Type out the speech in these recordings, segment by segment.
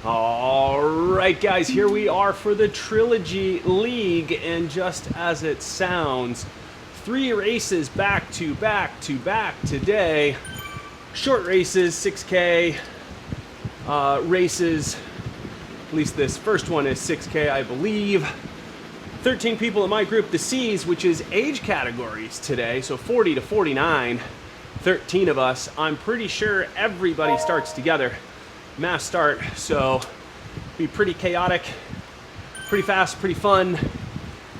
All right, guys, here we are for the Trilogy League, and just as it sounds, 3 races back to back to back today. Short races, 6K races. At least this first one is 6K, I believe. 13 people in my group, the C's, which is age categories today, so 40 to 49. 13 of us. I'm pretty sure everybody starts together. Mass start, so be pretty chaotic, pretty fast, pretty fun.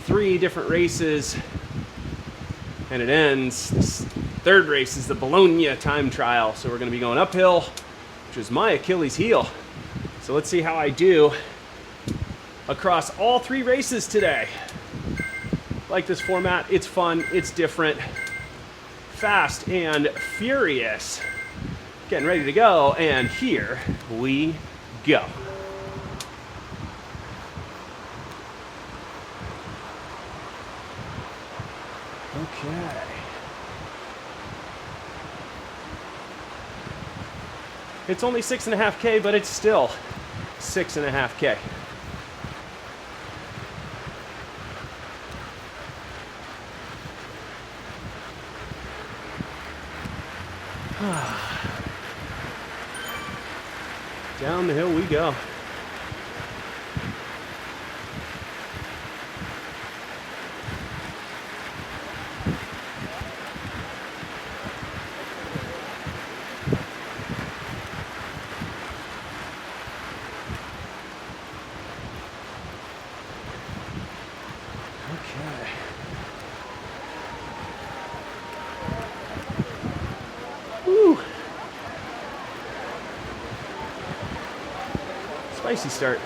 3 different races, and it ends. This third race is the Bologna time trial, so we're going to be going uphill, which is my Achilles heel. So let's see how I do across all 3 races today. Like this format, it's fun, it's different, fast and furious. Getting ready to go, and here we go. Okay. It's only 6.5K, but it's still 6.5K. Down the hill we go. Okay. Woo. Spicy start.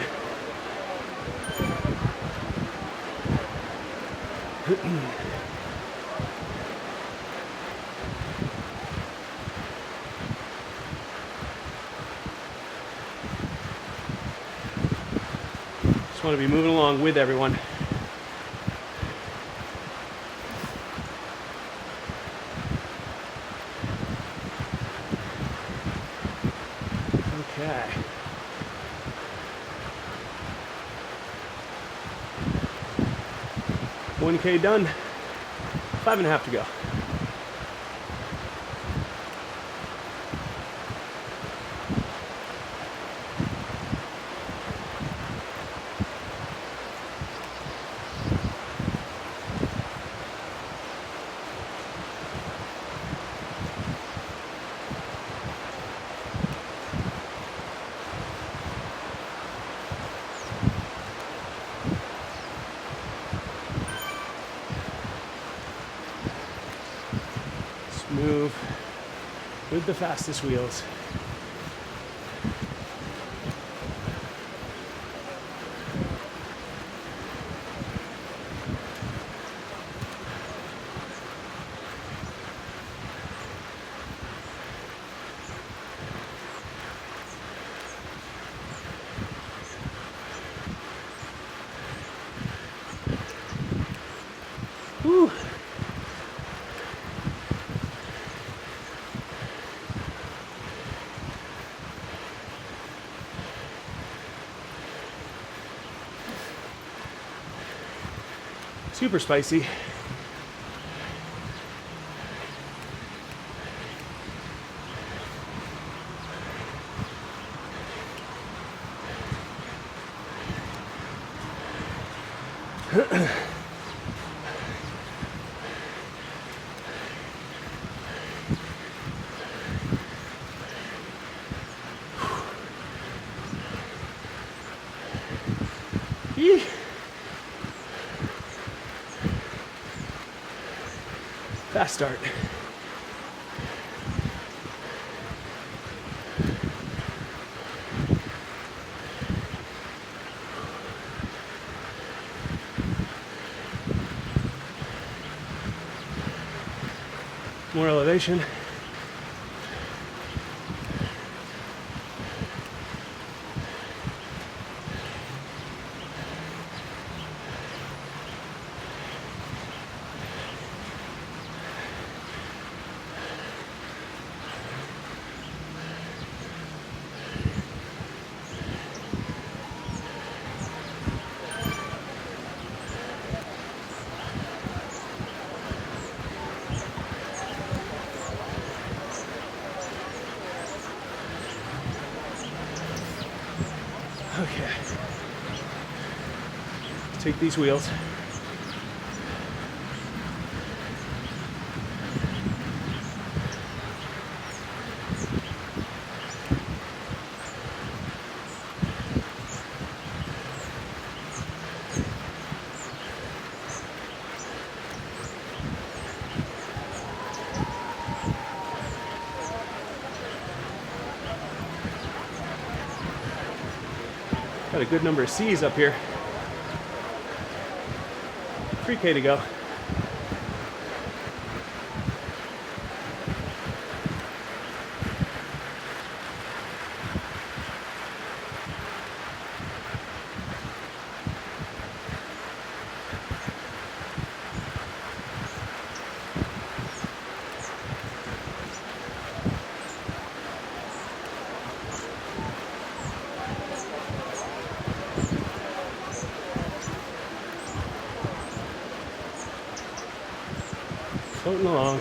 Just want to be moving along with everyone. Okay. $1K done, 5.5 to go. Move with the fastest wheels. Woo. Super spicy. Eee. Fast start. More elevation. Okay. Take these wheels. Got a good number of C's up here. 3K to go. Floating along.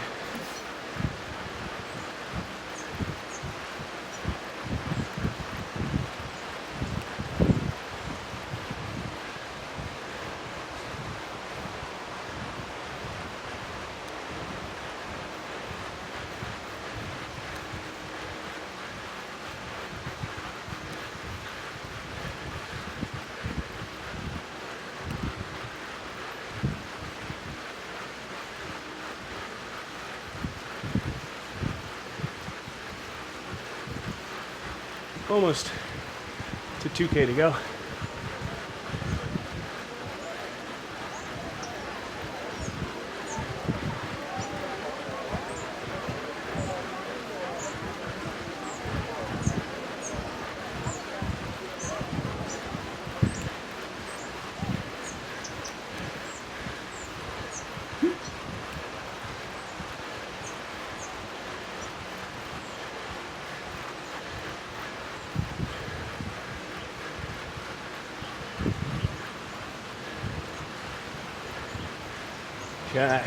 Almost to 2K to go. Okay.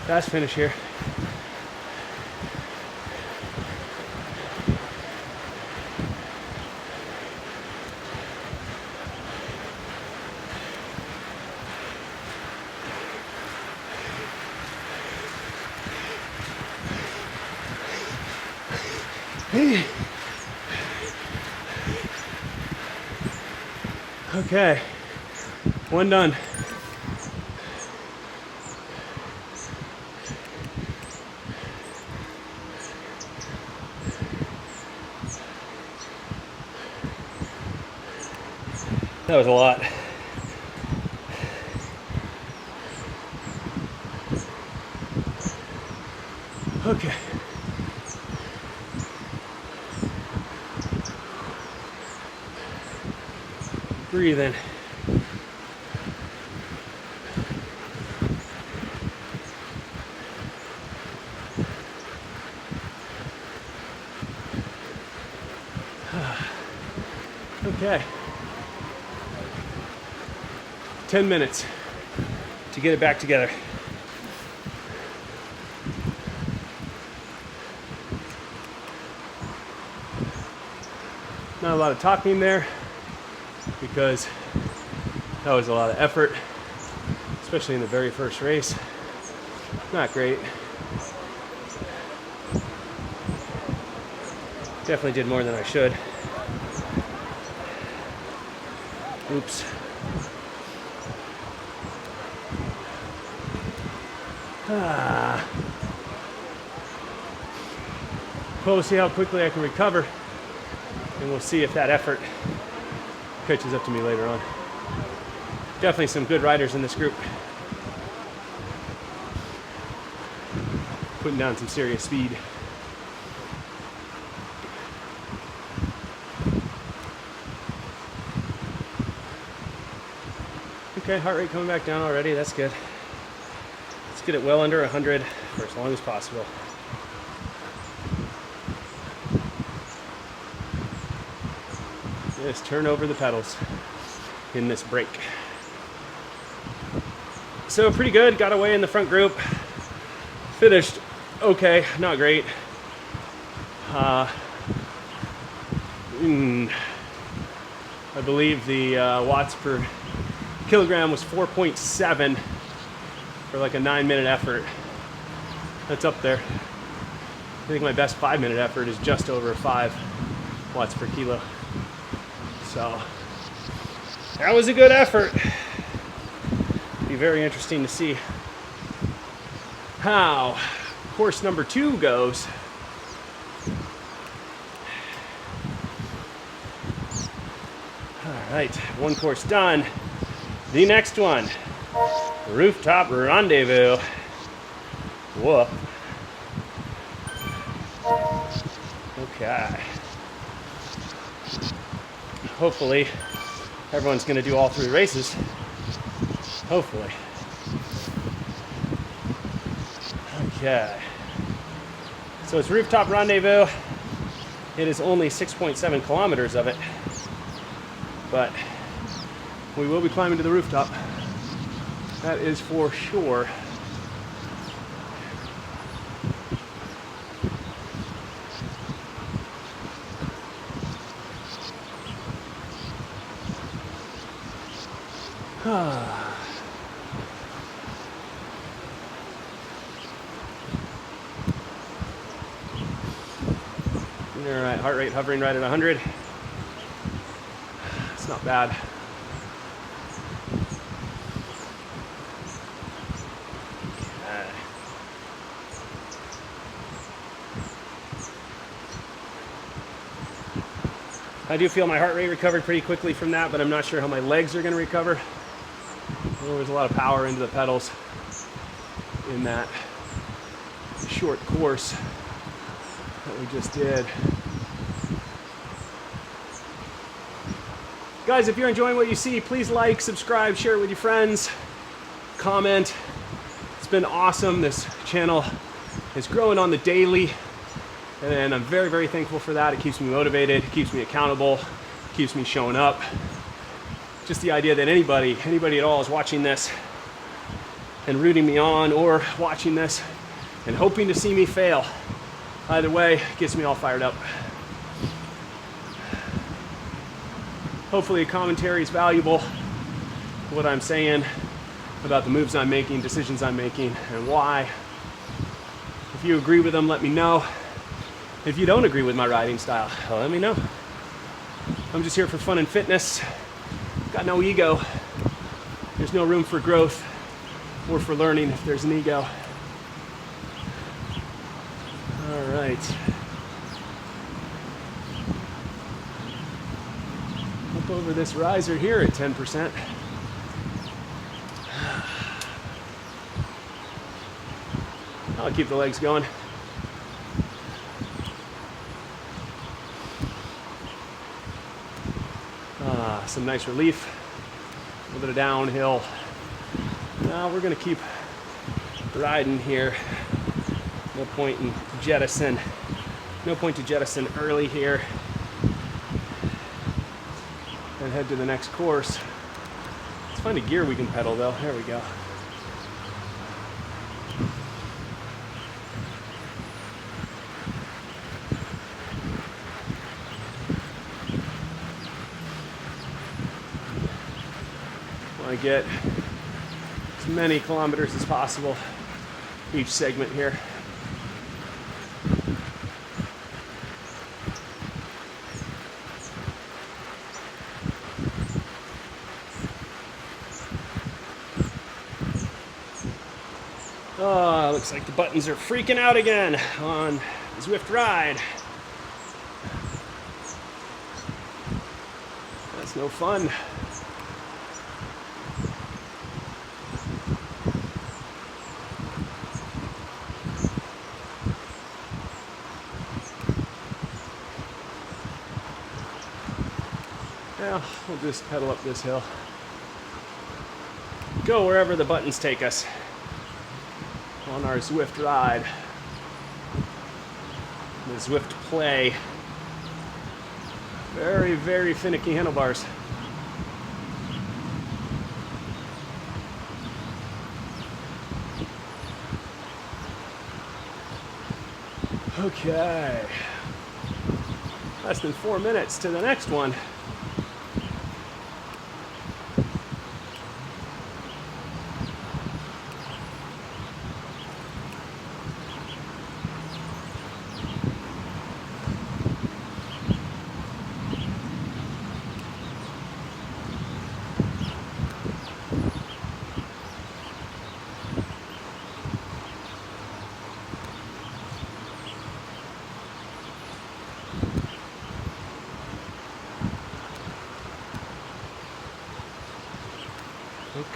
Fast finish here. Okay, one done. That was a lot. Okay. Breathe in. Okay. 10 minutes to get it back together. Not a lot of talking there because that was a lot of effort, especially in the very first race. Not great. Definitely did more than I should. Oops. Well, we'll see how quickly I can recover, and we'll see if that effort catches up to me later on. Definitely some good riders in this group. Putting down some serious speed. Okay, heart rate coming back down already. That's good. Let's get it well under 100 for as long as possible. Just turn over the pedals in this break. So pretty good. Got away in the front group. Finished okay, not great. I believe the watts per kilogram was 4.7 for like a 9-minute effort. That's up there. I think my best 5-minute effort is just over 5 watts per kilo. So that was a good effort. Be very interesting to see how course number 2 goes. All right, one course done. The next one, Rooftop Rendezvous. Whoop. Okay. Hopefully, everyone's going to do all 3 races. Hopefully. Okay. So it's Rooftop Rendezvous. It is only 6.7 kilometers of it, but we will be climbing to the rooftop. That is for sure. All right, heart rate hovering right at 100. It's not bad. I do feel my heart rate recovered pretty quickly from that, but I'm not sure how my legs are going to recover. There was a lot of power into the pedals in that short course that we just did. Guys, if you're enjoying what you see, please like, subscribe, share it with your friends, comment. It's been awesome. This channel is growing on the daily, and I'm very, very thankful for that. It keeps me motivated, it keeps me accountable, it keeps me showing up. Just the idea that anybody at all is watching this and rooting me on, or watching this and hoping to see me fail. Either way, gets me all fired up. Hopefully the commentary is valuable, what I'm saying about the moves I'm making, decisions I'm making, and why. If you agree with them, let me know. If you don't agree with my riding style, let me know. I'm just here for fun and fitness. Got no ego. There's no room for growth or for learning if there's an ego. All right. Up over this riser here at 10%. I'll keep the legs going. Some nice relief. A little bit of downhill. Now we're gonna keep riding here. No point to jettison early here and head to the next course. Let's find a gear we can pedal though. There we go. Want to get as many kilometers as possible each segment here. Oh, looks like the buttons are freaking out again on Zwift Ride. That's no fun. Well, we'll just pedal up this hill. Go wherever the buttons take us on our Zwift Ride. The Zwift Play. Very, very finicky handlebars. Okay. Less than 4 minutes to the next one.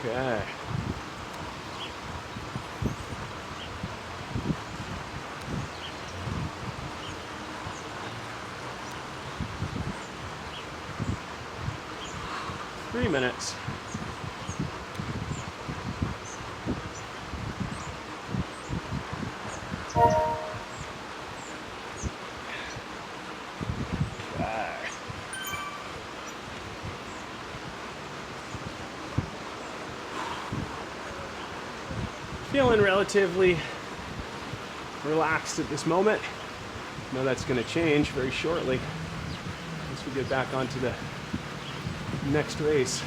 Okay. Three minutes. Feeling relatively relaxed at this moment. I know that's going to change very shortly once we get back onto the next race.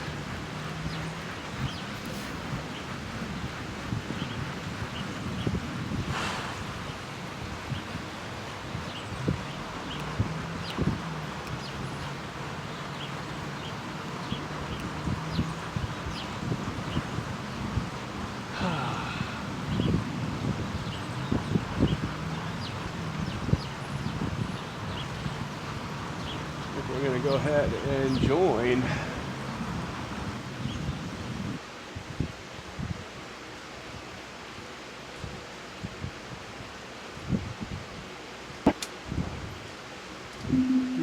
We're going to go ahead and join.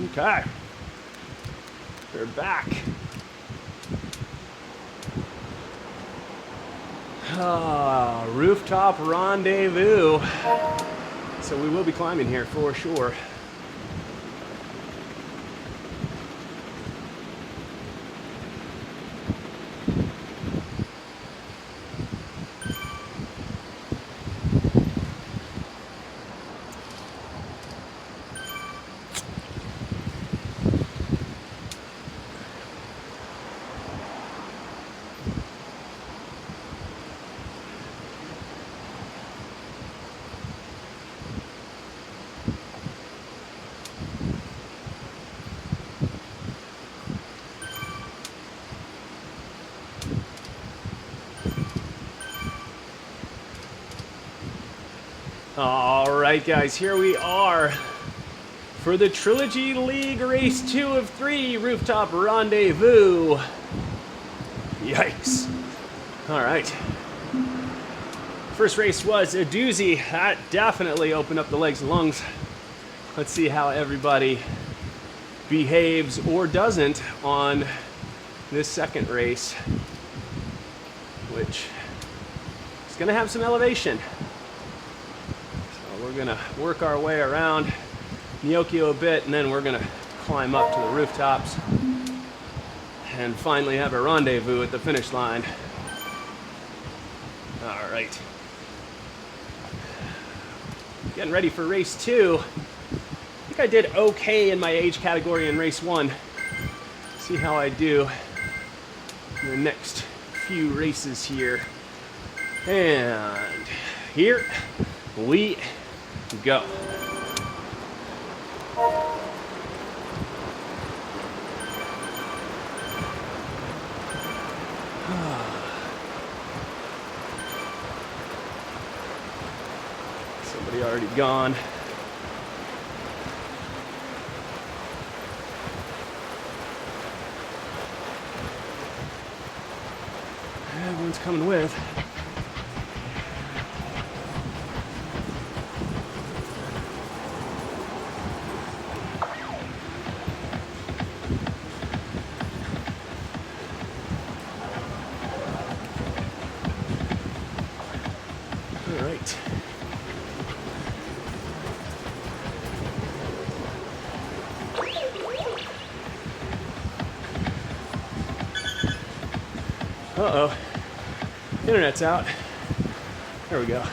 Okay. We're back. Rooftop Rendezvous. So we will be climbing here for sure. All right, guys, here we are for the Trilogy League Race 2 of 3 Rooftop Rendezvous. Yikes. All right. First race was a doozy. That definitely opened up the legs and lungs. Let's see how everybody behaves or doesn't on this second race, which is gonna have some elevation. So we're gonna work our way around Neokio a bit, and then we're gonna climb up to the rooftops and finally have a rendezvous at the finish line. All right. Getting ready for race 2. I think I did okay in my age category in race 1. See how I do in the next few races here. And here we go. Somebody already gone. Everyone's coming with. All right. Uh-oh. Internet's out. There we go.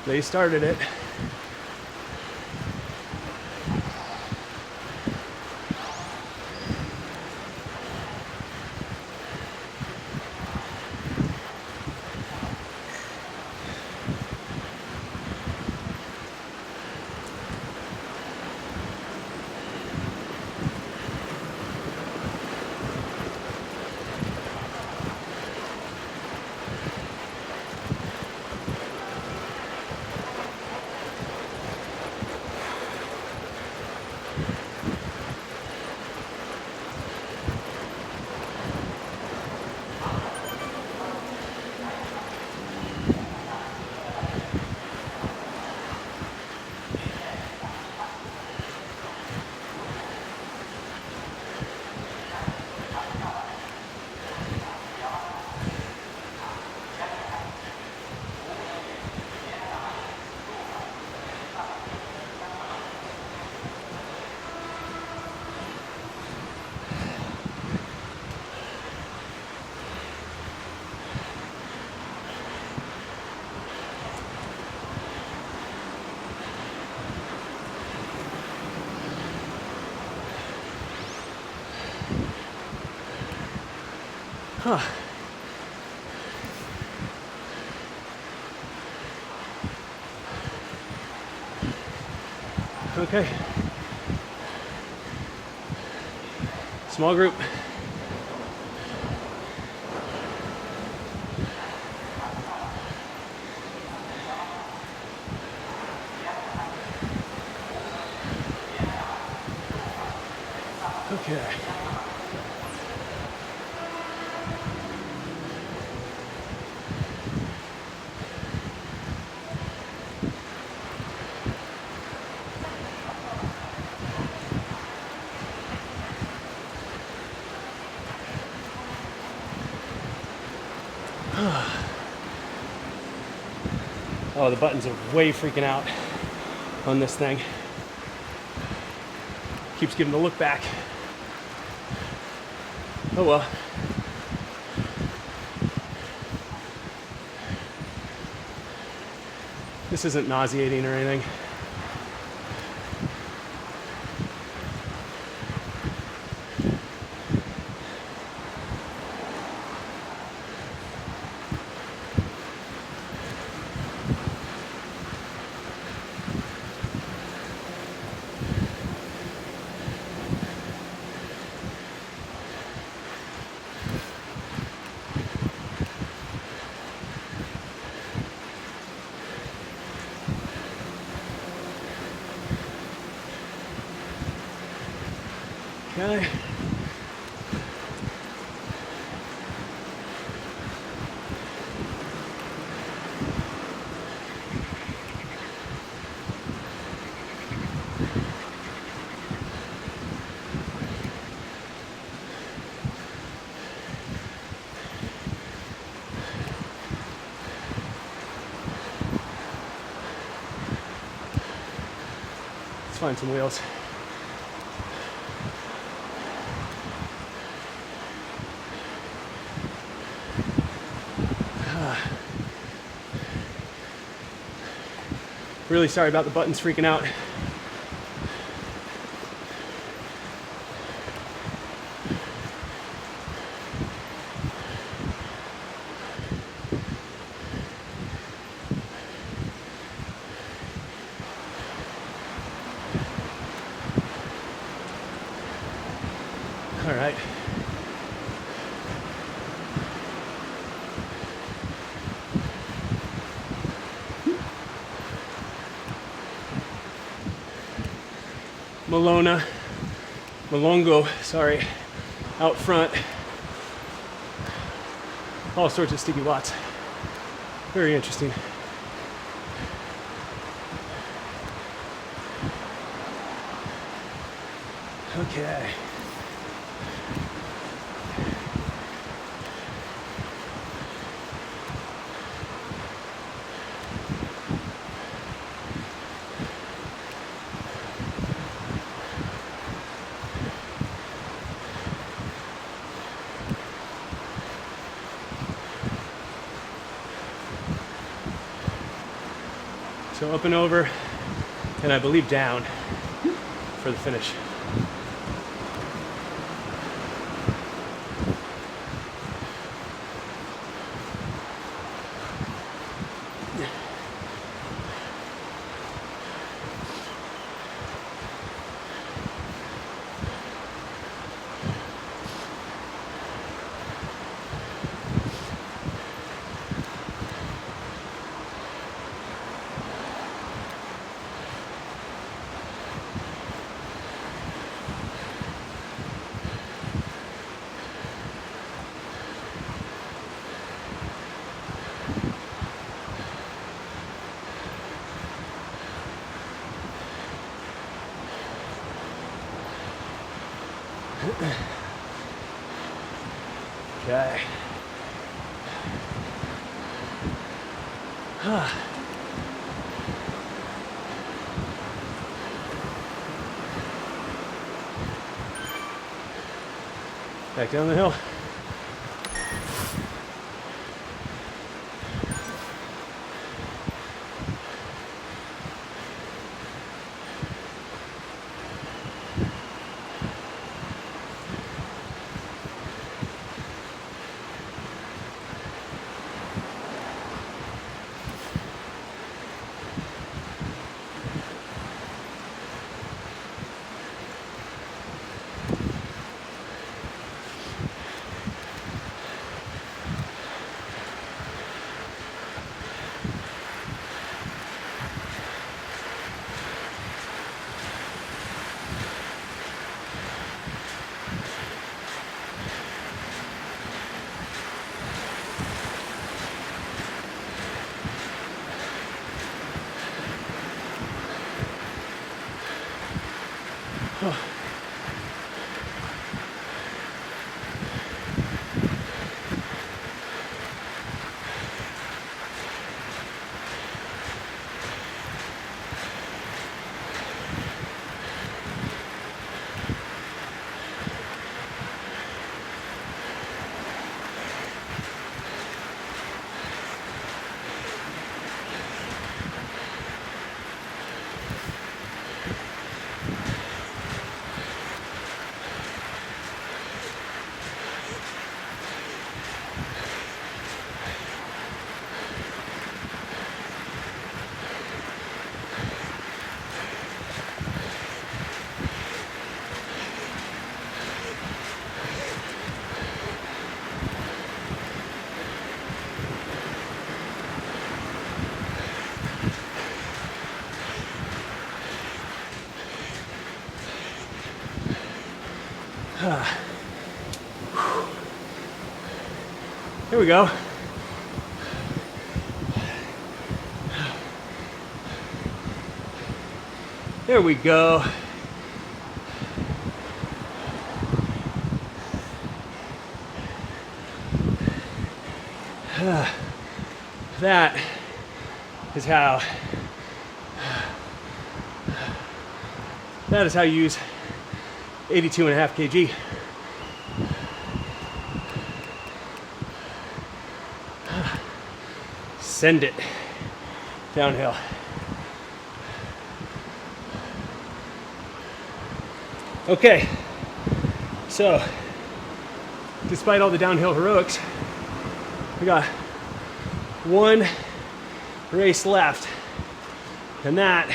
They started it. Huh. Okay. Small group. Okay. Oh, the buttons are way freaking out on this thing. Keeps giving the look back. Oh well. This isn't nauseating or anything. Okay. Let's find some wheels. Really sorry about the buttons freaking out. All right. Malongo, sorry, out front. All sorts of sticky watts. Very interesting. Okay. So up and over, and I believe down for the finish. Okay. Back down the hill. Here we go. There we go. That is how you use 82.5 kg. Send it downhill. Okay, so despite all the downhill heroics, we got one race left, and that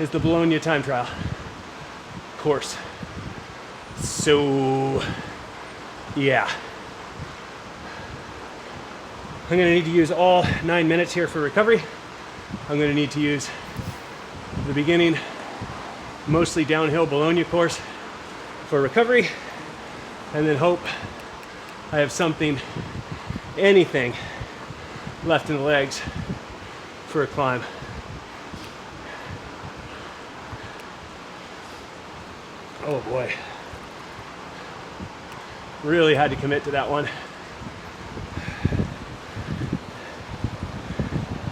is the Bologna time trial course. So, yeah. I'm gonna need to use all 9 minutes here for recovery. I'm gonna need to use the beginning, mostly downhill Bologna course for recovery, and then hope I have something, anything left in the legs for a climb. Oh boy. Really had to commit to that one.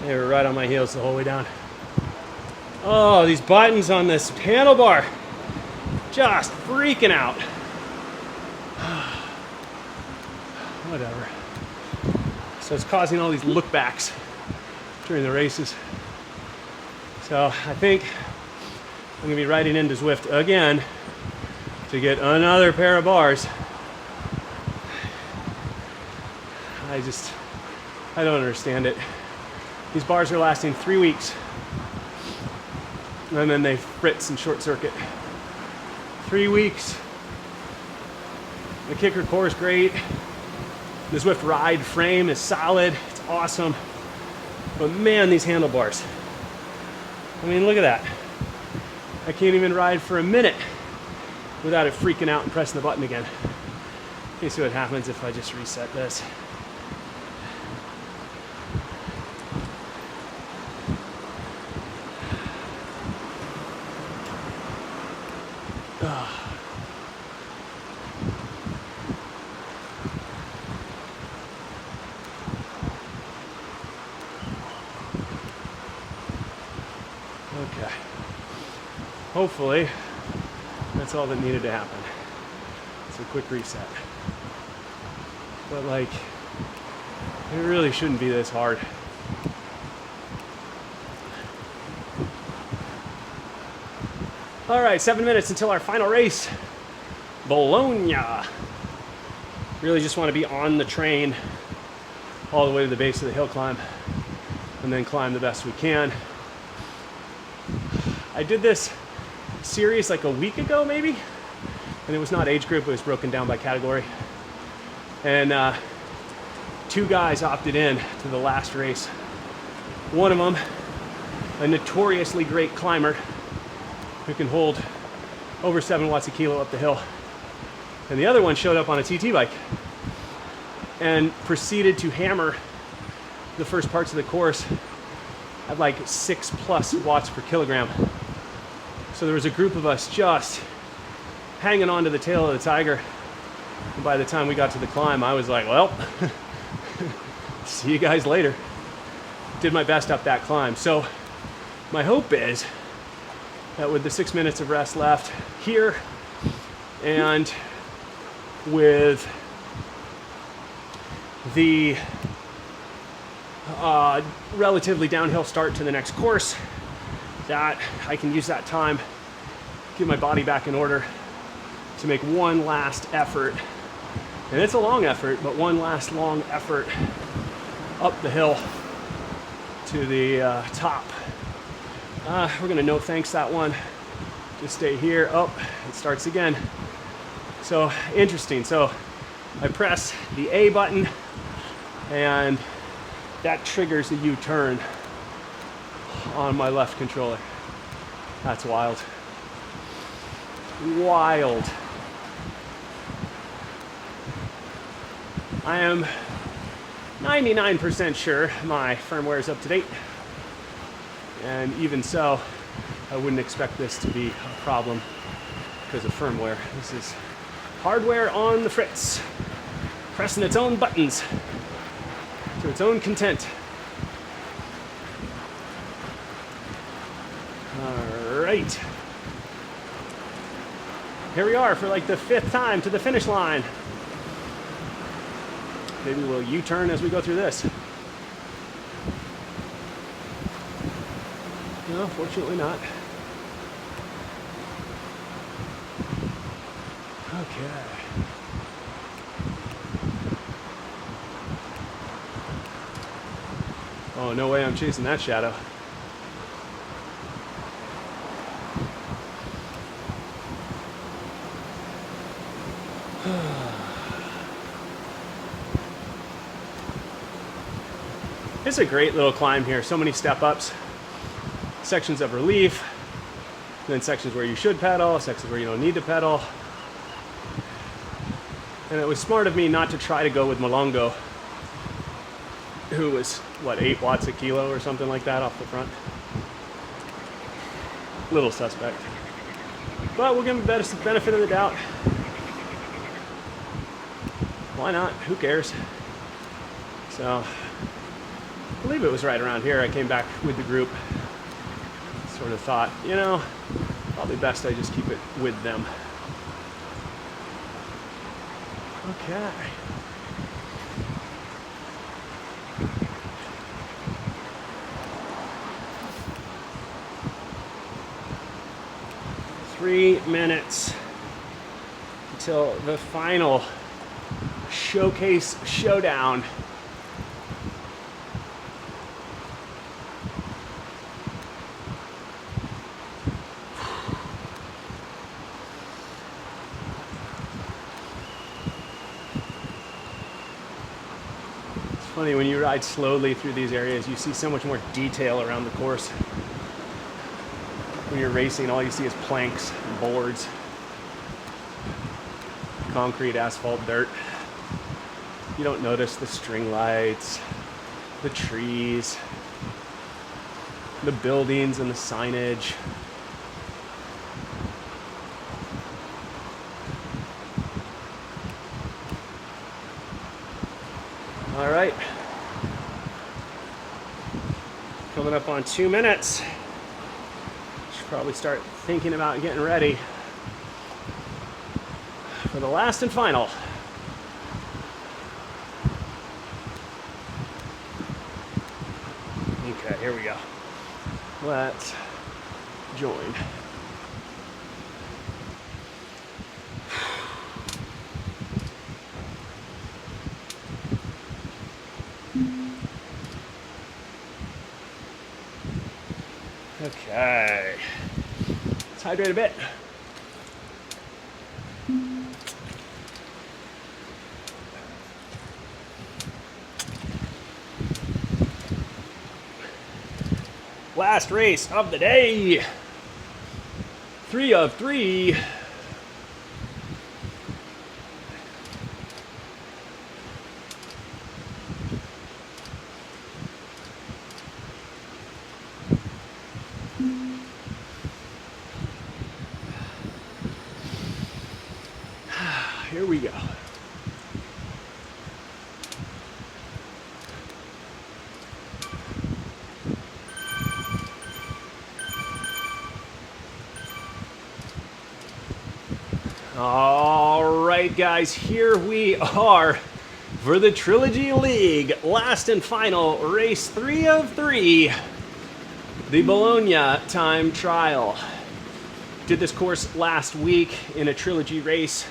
They were right on my heels the whole way down. Oh, these buttons on this handlebar. Just freaking out. Whatever. So it's causing all these lookbacks during the races. So I think I'm gonna be riding into Zwift again to get another pair of bars. I don't understand it. These bars are lasting 3 weeks, and then they fritz and short circuit. 3 weeks. The kicker core is great. The Zwift ride frame is solid. It's awesome. But man, these handlebars. I mean, look at that. I can't even ride for a minute without it freaking out and pressing the button again. You see what happens if I just reset this. Okay. Hopefully, that's all that needed to happen. It's a quick reset. But like, it really shouldn't be this hard. All right, 7 minutes until our final race, Bologna. Really just want to be on the train all the way to the base of the hill climb and then climb the best we can. I did this series like a week ago maybe, and it was not age group, it was broken down by category. And 2 guys opted in to the last race. One of them, a notoriously great climber who can hold over 7 watts a kilo up the hill. And the other one showed up on a TT bike and proceeded to hammer the first parts of the course at like 6+ watts per kilogram. So there was a group of us just hanging on to the tail of the tiger. And by the time we got to the climb, I was like, well, see you guys later. Did my best up that climb. So my hope is that with the 6 minutes of rest left here, and with the relatively downhill start to the next course, that I can use that time, get my body back in order to make one last effort. And it's a long effort, but one last long effort up the hill to the top. We're gonna no thanks that one. Just stay here. Oh, it starts again. So interesting. So I press the A button and that triggers a U-turn on my left controller. That's wild. Wild. I am 99% sure my firmware is up to date. And even so, I wouldn't expect this to be a problem because of firmware. This is hardware on the fritz, pressing its own buttons to its own content. All right. Here we are for like the 5th time to the finish line. Maybe we'll U-turn as we go through this. No, fortunately not. Okay. Oh, no way I'm chasing that shadow. It's a great little climb here. So many step ups, sections of relief, then sections where you should pedal, sections where you don't need to pedal. And it was smart of me not to try to go with Molongo, who was, what, 8 watts a kilo or something like that off the front. Little suspect. But we'll give him the benefit of the doubt. Why not? Who cares? So, I believe it was right around here I came back with the group. Sort of thought, you know, probably best I just keep it with them. Okay. Three minutes until the final showcase showdown. Funny, when you ride slowly through these areas, you see so much more detail around the course. When you're racing, all you see is planks and boards, concrete, asphalt, dirt. You don't notice the string lights, the trees, the buildings and the signage. All right. Coming up on 2 minutes. Should probably start thinking about getting ready for the last and final. Okay, here we go. Let's join. Okay, let's hydrate a bit. Last race of the day. 3 of 3. Here we go. All right, guys, here we are for the Trilogy League. Last and final race 3 of 3. The Bologna time trial. Did this course last week in a Trilogy race.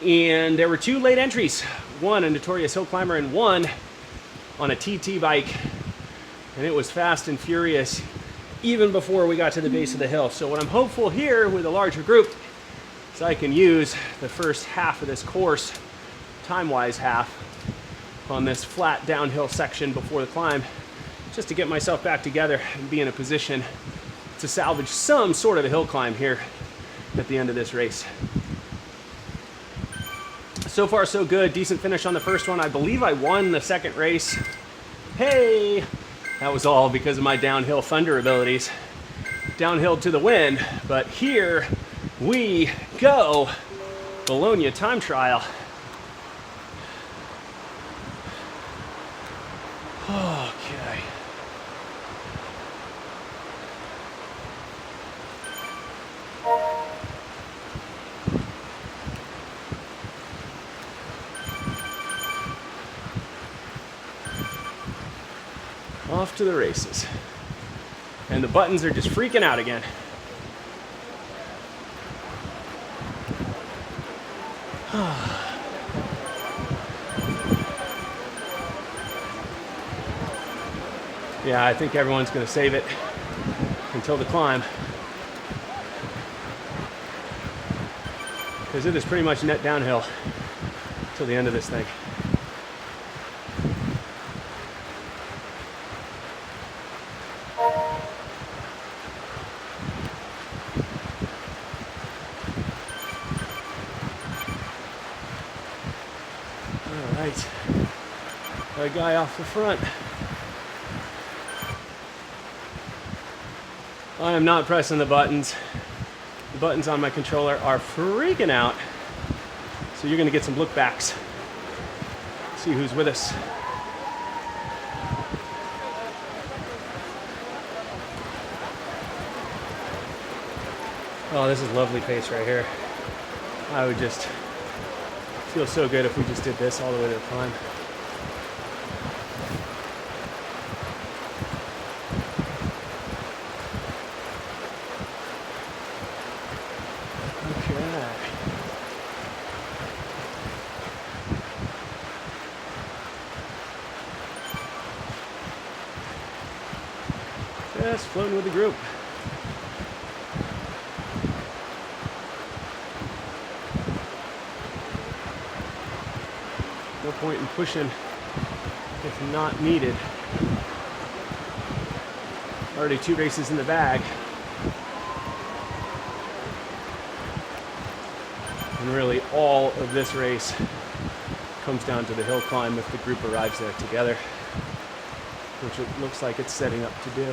And there were 2 late entries, one a notorious hill climber and one on a TT bike. And it was fast and furious even before we got to the base of the hill. So what I'm hopeful here with a larger group is I can use the first half of this course, time-wise half, on this flat downhill section before the climb, just to get myself back together and be in a position to salvage some sort of a hill climb here at the end of this race. So far, so good. Decent finish on the first one. I believe I won the second race. Hey! That was all because of my downhill thunder abilities. Downhill to the win, but here we go. Bologna time trial. Okay. Off to the races. And the buttons are just freaking out again. Yeah, I think everyone's going to save it until the climb. Because it is pretty much net downhill till the end of this thing. All right, got a guy off the front. I am not pressing the buttons. The buttons on my controller are freaking out. So you're gonna get some look backs. See who's with us. Oh, this is lovely pace right here. I would just feel so good if we just did this all the way to the climb. Just floating with the group. No point in pushing if not needed. Already 2 races in the bag. And really all of this race comes down to the hill climb if the group arrives there together, which it looks like it's setting up to do.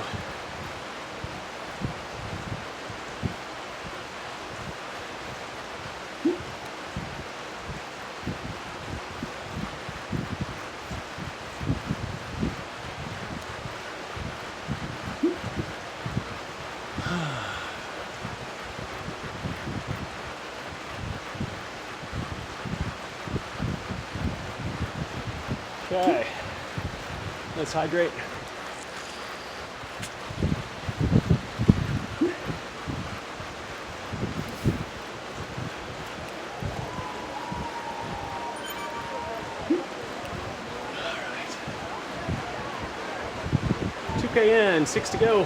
Okay, let's hydrate. All right. 2K in, 6 to go.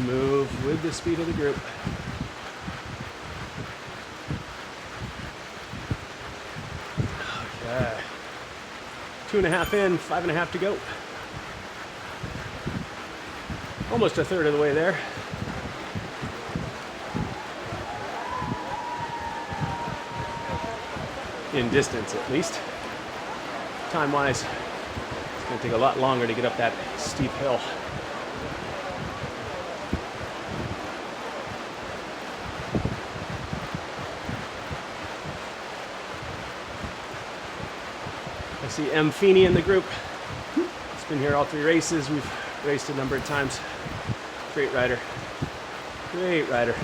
Move with the speed of the group. Okay. 2.5 in, 5.5 to go. Almost a third of the way there. In distance, at least. Time-wise, it's going to take a lot longer to get up that steep hill. I see M. Feeney in the group. He's been here all 3 races. We've raced a number of times. Great rider. Great rider.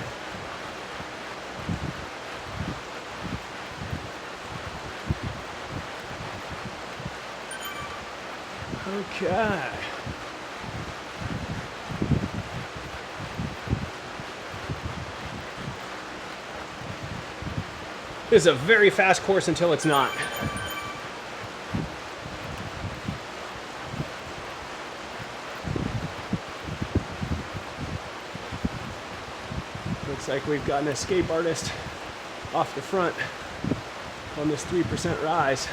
Okay. This is a very fast course until it's not. Looks like we've got an escape artist off the front on this 3% rise.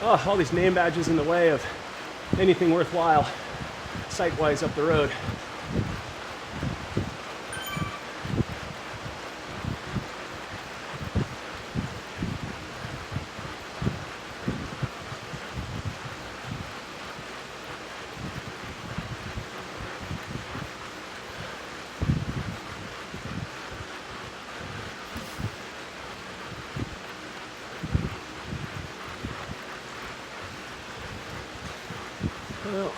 Oh, all these name badges in the way of anything worthwhile sight-wise up the road. Well,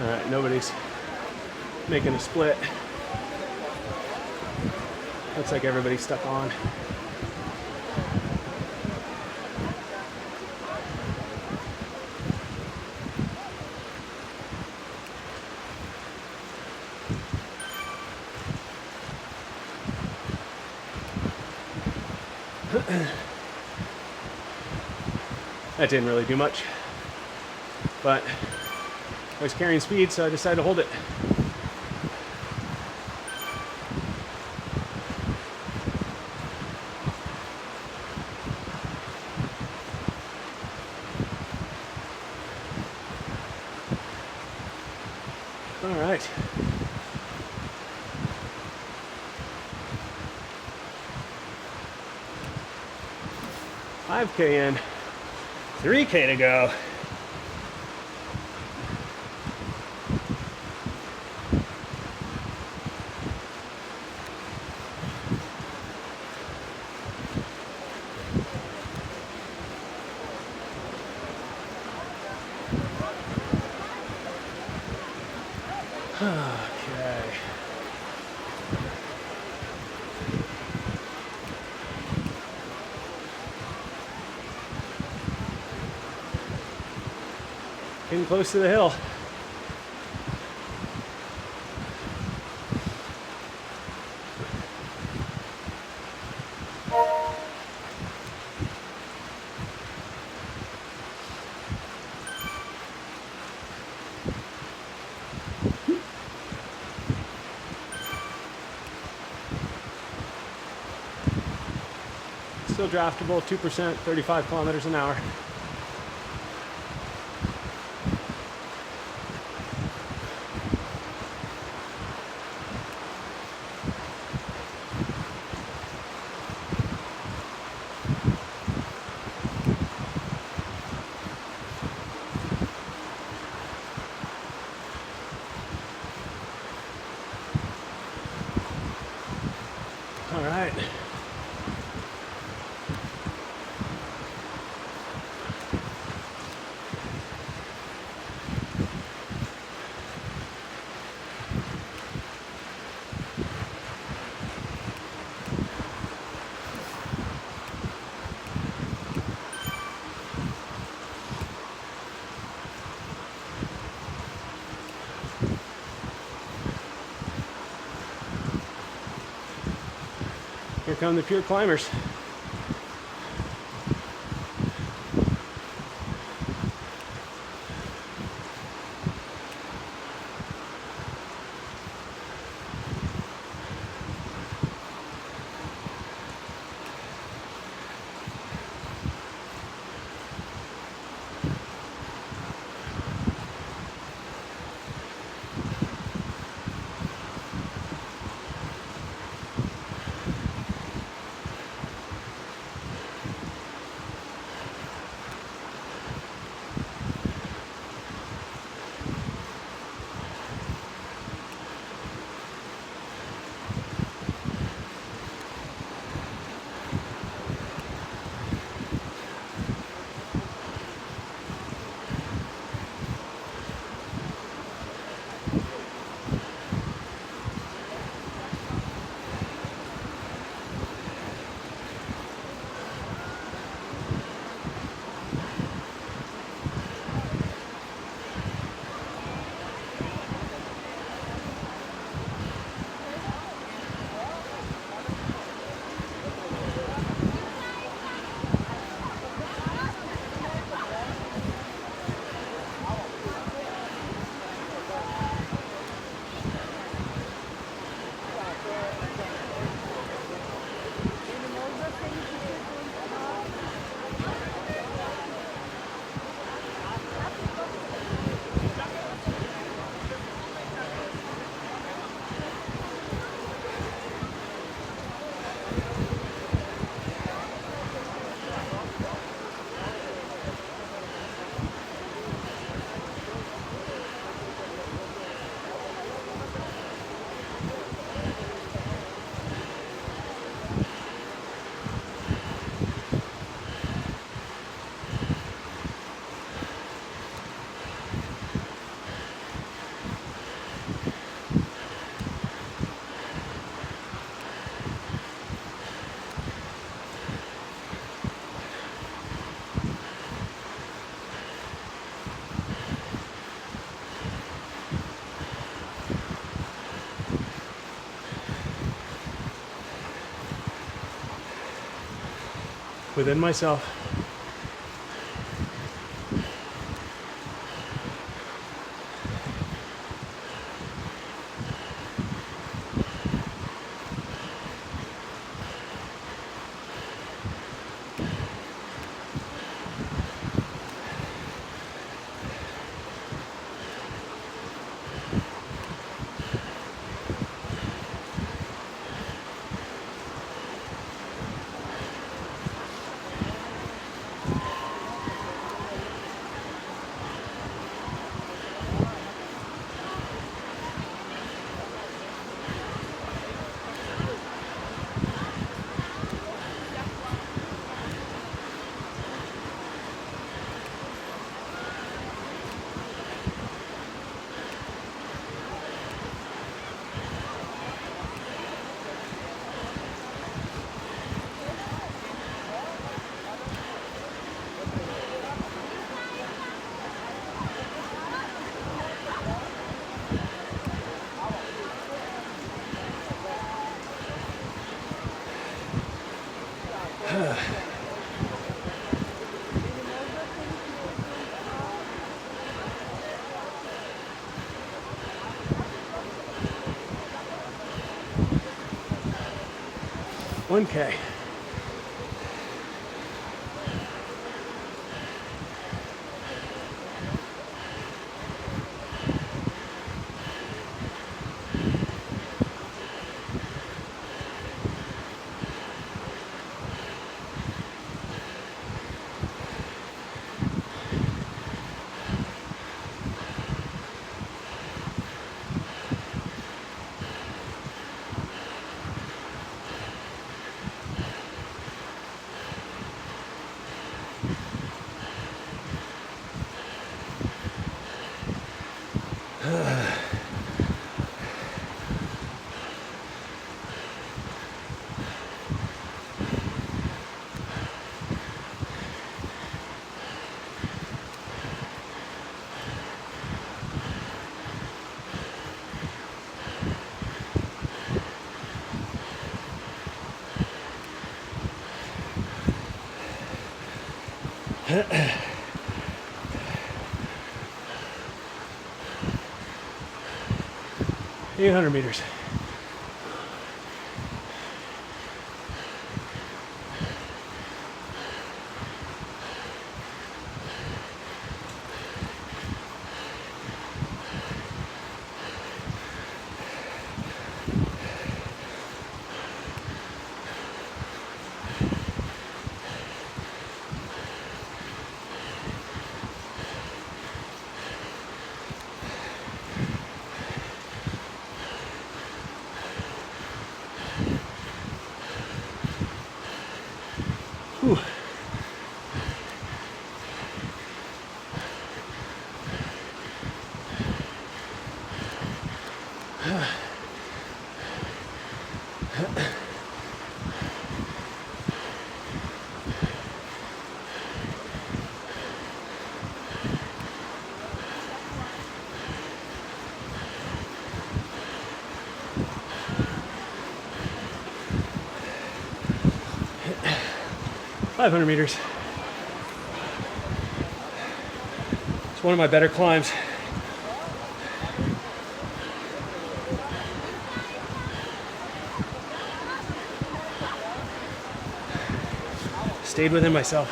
all right, nobody's making a split. Looks like everybody's stuck on. That didn't really do much, but I was carrying speed, so I decided to hold it. All right. $5K in, 3K to go. Okay. Getting close to the hill. Still draftable, 2%, 35 kilometers an hour. All right. Here come the pure climbers. within myself. $1K. $800 meters. Whew. $500 meters. It's one of my better climbs. Stayed within myself.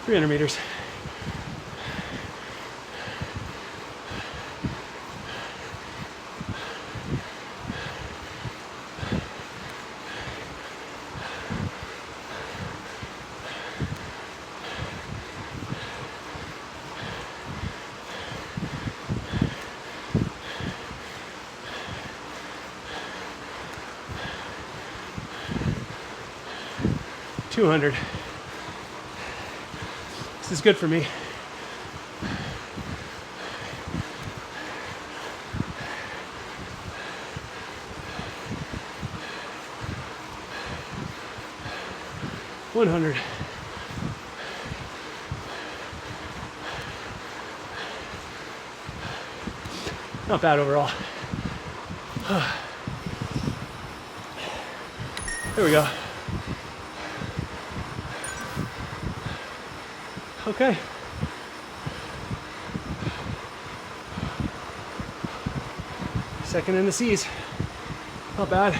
$300 meters. $200. This is good for me. 100. Not bad overall. There we go. Okay. Second in the C's. Not bad.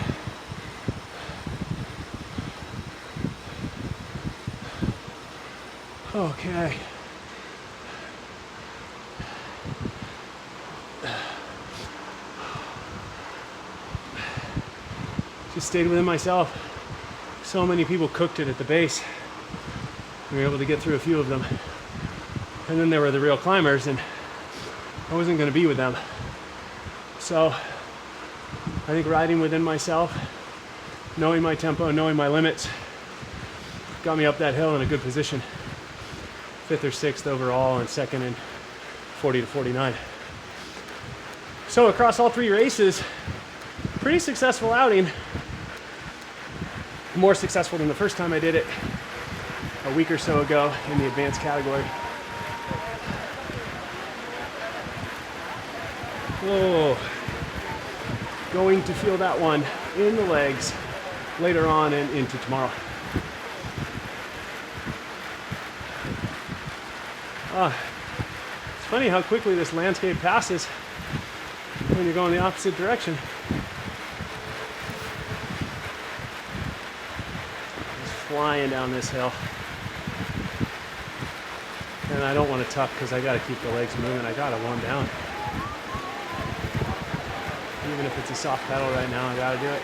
Okay. Just stayed within myself. So many people cooked it at the base. We were able to get through a few of them. And then there were the real climbers, and I wasn't going to be with them. So I think riding within myself, knowing my tempo, knowing my limits, got me up that hill in a good position. 5th or 6th overall, and second in 40 to 49. So across all 3 races, pretty successful outing. More successful than the first time I did it a week or so ago in the advanced category. Oh, going to feel that one in the legs later on and into tomorrow. It's funny how quickly this landscape passes when you're going the opposite direction. Just flying down this hill. And I don't want to tuck because I got to keep the legs moving. I got to warm down. Even if it's a soft pedal right now, I got to do it.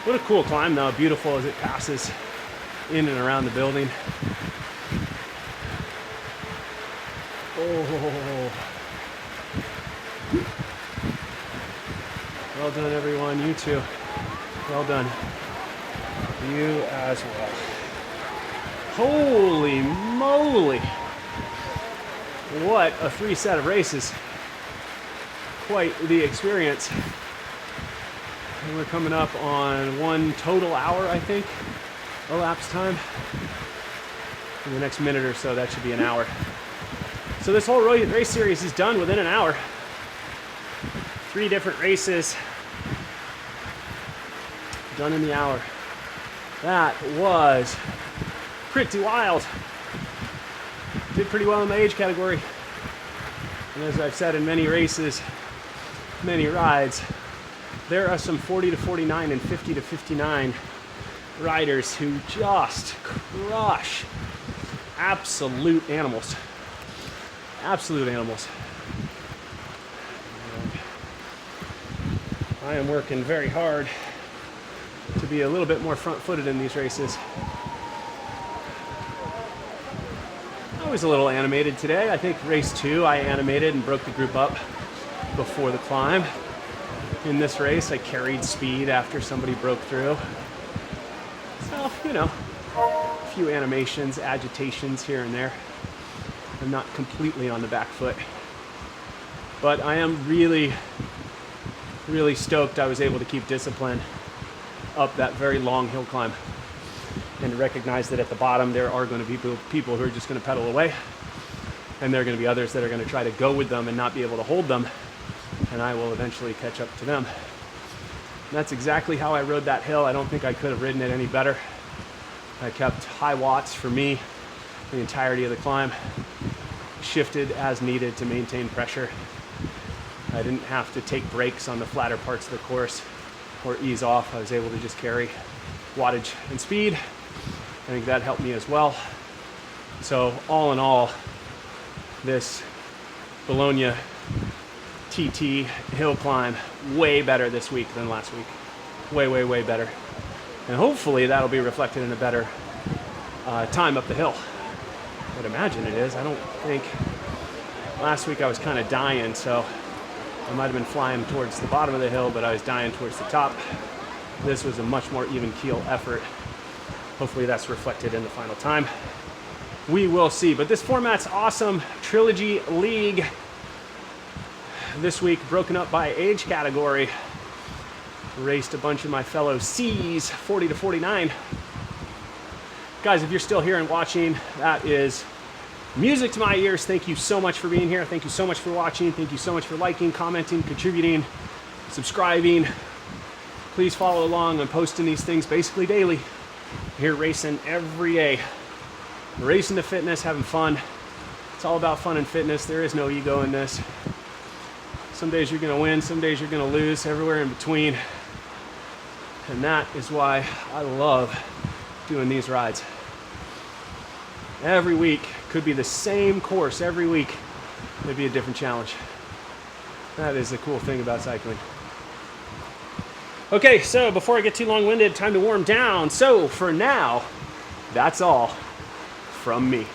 What a cool climb though, beautiful as it passes in and around the building. Oh. Well done, everyone. You too. Well done. You as well. Holy moly. What a 3 set of races. Quite the experience. And we're coming up on 1 total hour, I think, elapsed time. In the next minute or so, that should be an hour. So this whole race series is done within an hour. 3 different races done in the hour. That was pretty wild. Did pretty well in the age category. And as I've said in many races, many rides, there are some 40 to 49 and 50 to 59 riders who just crush. Absolute animals. Absolute animals. And I am working very hard to be a little bit more front-footed in these races. I was a little animated today. I think race 2 I animated and broke the group up before the climb. In this race I carried speed after somebody broke through. So, you know, a few animations, agitations here and there. I'm not completely on the back foot, but I am really, really stoked I was able to keep discipline up that very long hill climb and recognize that at the bottom there are going to be people who are just going to pedal away, and there are going to be others that are going to try to go with them and not be able to hold them, and I will eventually catch up to them. And that's exactly how I rode that hill. I don't think I could have ridden it any better. I kept high watts for me the entirety of the climb, shifted as needed to maintain pressure. I didn't have to take breaks on the flatter parts of the course or ease off. I was able to just carry wattage and speed. I think that helped me as well. So all in all, this Bologna TT hill climb, way better this week than last week. Way, way, way better. And hopefully that'll be reflected in a better time up the hill. I would imagine it is. I don't think, last week I was kind of dying, so I might have been flying towards the bottom of the hill, but I was dying towards the top. This was a much more even keel effort. Hopefully that's reflected in the final time. We will see, but this format's awesome. Trilogy League this week, broken up by age category. Raced a bunch of my fellow C's, 40 to 49. Guys, if you're still here and watching, that is music to my ears. Thank you so much for being here. Thank you so much for watching. Thank you so much for liking, commenting, contributing, subscribing. Please follow along. I'm posting these things basically daily. I'm here racing every day. Racing to fitness, having fun. It's all about fun and fitness. There is no ego in this. Some days you're gonna win, some days you're gonna lose, everywhere in between. And that is why I love doing these rides. Every week, could be the same course every week. Maybe a different challenge. That is the cool thing about cycling. Okay, so before I get too long-winded, time to warm down. So for now, that's all from me.